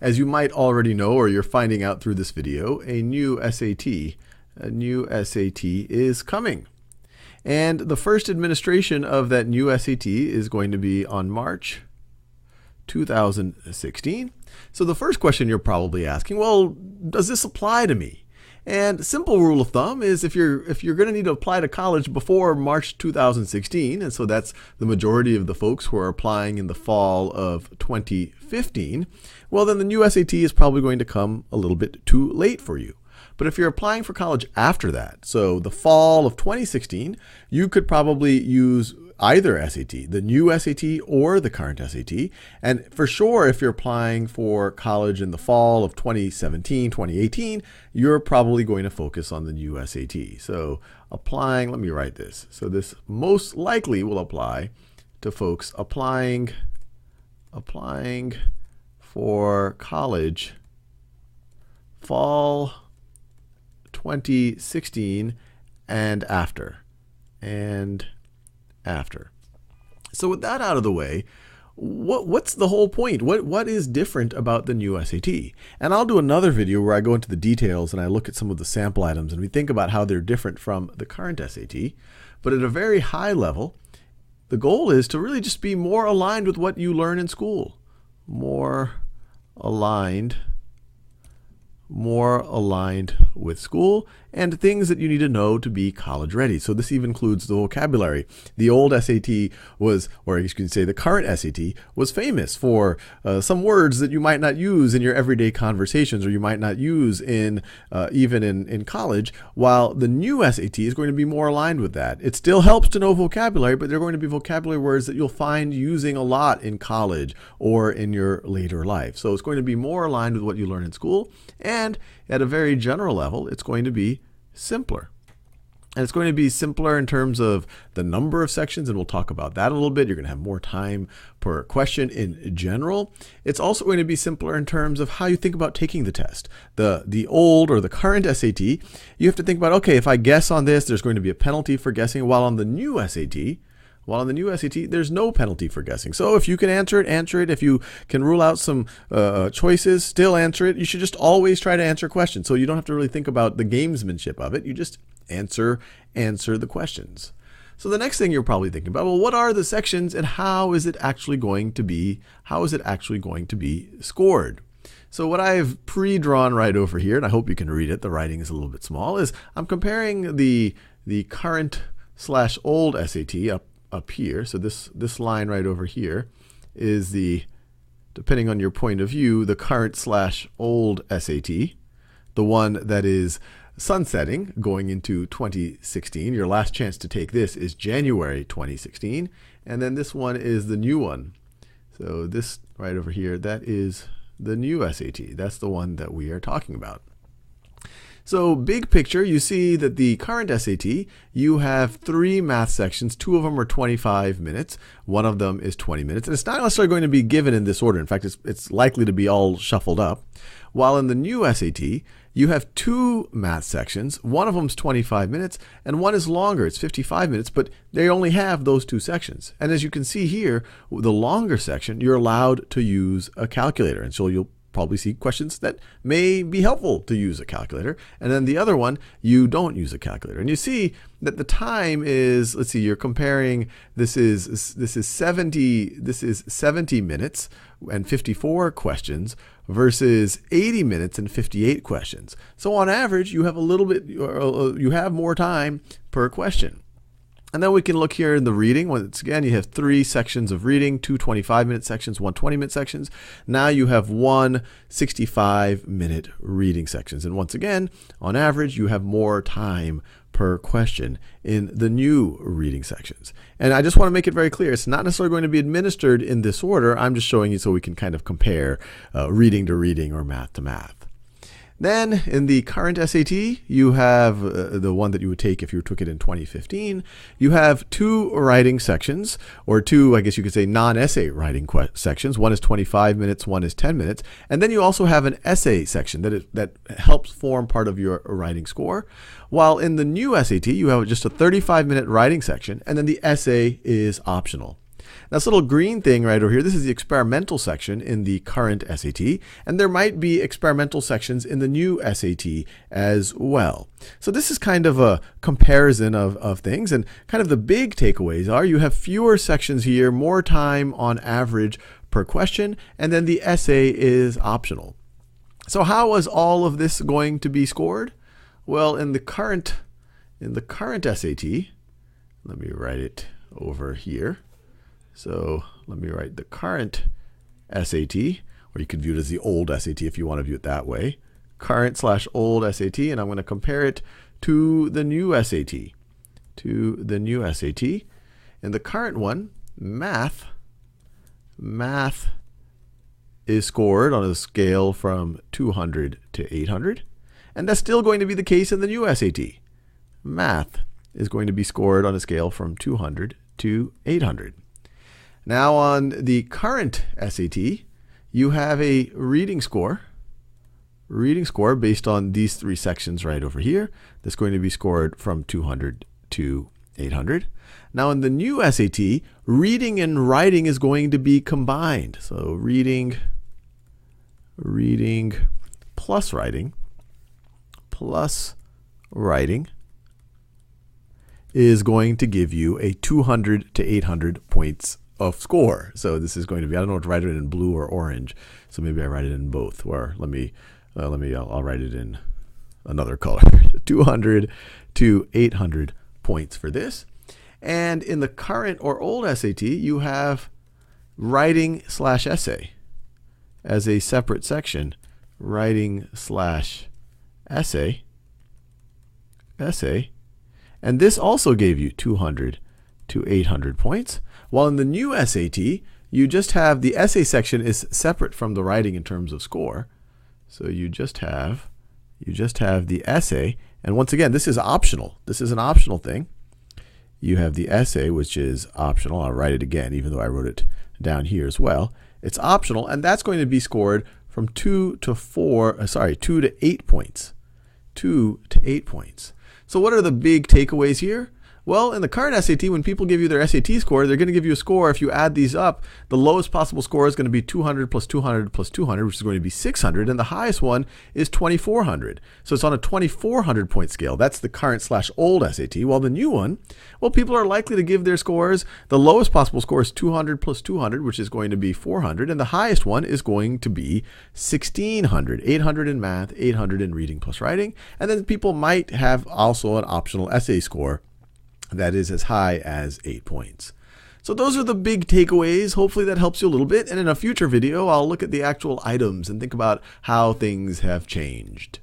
As you might already know, or you're finding out through this video, a new SAT is coming. And the first administration of that new SAT is going to be on March 2016. So the first question you're probably asking, well, does this apply to me? And simple rule of thumb is if you're going to need to apply to college before March 2016, and so that's the majority of the folks who are applying in the fall of 2015, well then the new SAT is probably going to come a little bit too late for you. But if you're applying for college after that, so the fall of 2016, you could probably use either SAT, the new SAT or the current SAT. And for sure, if you're applying for college in the fall of 2017, 2018, you're probably going to focus on the new SAT. So applying, let me write this. So this most likely will apply to folks applying for college fall 2016 and after. So with that out of the way, what's the whole point? What is different about the new SAT? And I'll do another video where I go into the details and I look at some of the sample items and we think about how they're different from the current SAT. But at a very high level, the goal is to really just be more aligned with what you learn in school. More aligned with school and things that you need to know to be college ready. So this even includes the vocabulary. The old SAT was, or you can say the current SAT was famous for some words that you might not use in your everyday conversations or you might not use in even in college, while the new SAT is going to be more aligned with that. It still helps to know vocabulary, but they're going to be vocabulary words that you'll find using a lot in college or in your later life. So it's going to be more aligned with what you learn in school, and at a very general level, it's going to be simpler. And it's going to be simpler in terms of the number of sections, and we'll talk about that a little bit. You're going to have more time per question in general. It's also going to be simpler in terms of how you think about taking the test. The old or the current SAT, you have to think about, okay, if I guess on this, there's going to be a penalty for guessing, while on the new SAT, there's no penalty for guessing. So if you can answer it, answer it. If you can rule out some choices, still answer it. You should just always try to answer questions. So you don't have to really think about the gamesmanship of it. You just answer the questions. So the next thing you're probably thinking about, well, what are the sections and how is it actually going to be scored? So what I've pre-drawn right over here, and I hope you can read it, the writing is a little bit small, is I'm comparing the current / old SAT up here. So this line right over here is depending on your point of view, the current / old SAT, the one that is sunsetting going into 2016. Your last chance to take this is January 2016. And then this one is the new one. So this right over here, that is the new SAT. That's the one that we are talking about. So big picture, you see that the current SAT, you have 3 math sections. 2 of them are 25 minutes. 1 of them is 20 minutes. And it's not necessarily going to be given in this order. In fact, it's likely to be all shuffled up. While in the new SAT, you have 2 math sections. 1 of them is 25 minutes and 1 is longer. It's 55 minutes, but they only have those 2 sections. And as you can see here, the longer section, you're allowed to use a calculator. And so you'll probably see questions that may be helpful to use a calculator. And then the other one, you don't use a calculator. And you see that the time is, let's see, you're comparing, this is 70 minutes and 54 questions versus 80 minutes and 58 questions. So on average, you have you have more time per question. And then we can look here in the reading. Once again, you have 3 sections of reading, 2 25-minute sections, 1 20-minute sections. Now you have 1 65-minute reading sections. And once again, on average, you have more time per question in the new reading sections. And I just want to make it very clear, it's not necessarily going to be administered in this order. I'm just showing you so we can kind of compare reading to reading or math to math. Then in the current SAT, you have the one that you would take if you took it in 2015. You have 2 writing sections, or 2, I guess you could say, non-essay writing sections. One is 25 minutes, one is 10 minutes. And then you also have an essay section that helps form part of your writing score. While in the new SAT, you have just a 35-minute writing section, and then the essay is optional. Now, this little green thing right over here, this is the experimental section in the current SAT, and there might be experimental sections in the new SAT as well. So this is kind of a comparison of things, and kind of the big takeaways are you have fewer sections here, more time on average per question, and then the essay is optional. So how is all of this going to be scored? Well, in the current SAT, let me write it over here. So let me write the current SAT, or you could view it as the old SAT if you want to view it that way. Current/old SAT, and I'm going to compare it to the new SAT. In the current one, math is scored on a scale from 200 to 800, and that's still going to be the case in the new SAT. Math is going to be scored on a scale from 200 to 800. Now on the current SAT, you have a reading score based on these three sections right over here. That's going to be scored from 200 to 800. Now in the new SAT, reading and writing is going to be combined. So reading plus writing is going to give you a 200 to 800 points of score. So this is going to be, I don't know what to write it in, blue or orange. So maybe I write it in both. Or I'll write it in another color. 200 to 800 points for this. And in the current or old SAT, you have writing/essay as a separate section. Writing/essay. And this also gave you 200 to 800 points. While in the new SAT, you just have the essay section is separate from the writing in terms of score. So you just have the essay. And once again, this is optional. This is an optional thing. You have the essay, which is optional. I'll write it again, even though I wrote it down here as well. It's optional, and that's going to be scored from 2 to 8 points. 2 to 8 points. So what are the big takeaways here? Well, in the current SAT, when people give you their SAT score, they're going to give you a score. If you add these up, the lowest possible score is going to be 200 plus 200 plus 200, which is going to be 600, and the highest one is 2400. So it's on a 2400 point scale. That's the current/old SAT. While the new one, well, people are likely to give their scores. The lowest possible score is 200 plus 200, which is going to be 400, and the highest one is going to be 1600, 800 in math, 800 in reading plus writing, and then people might have also an optional essay score that is as high as 8 points. So those are the big takeaways. Hopefully that helps you a little bit. And in a future video, I'll look at the actual items and think about how things have changed.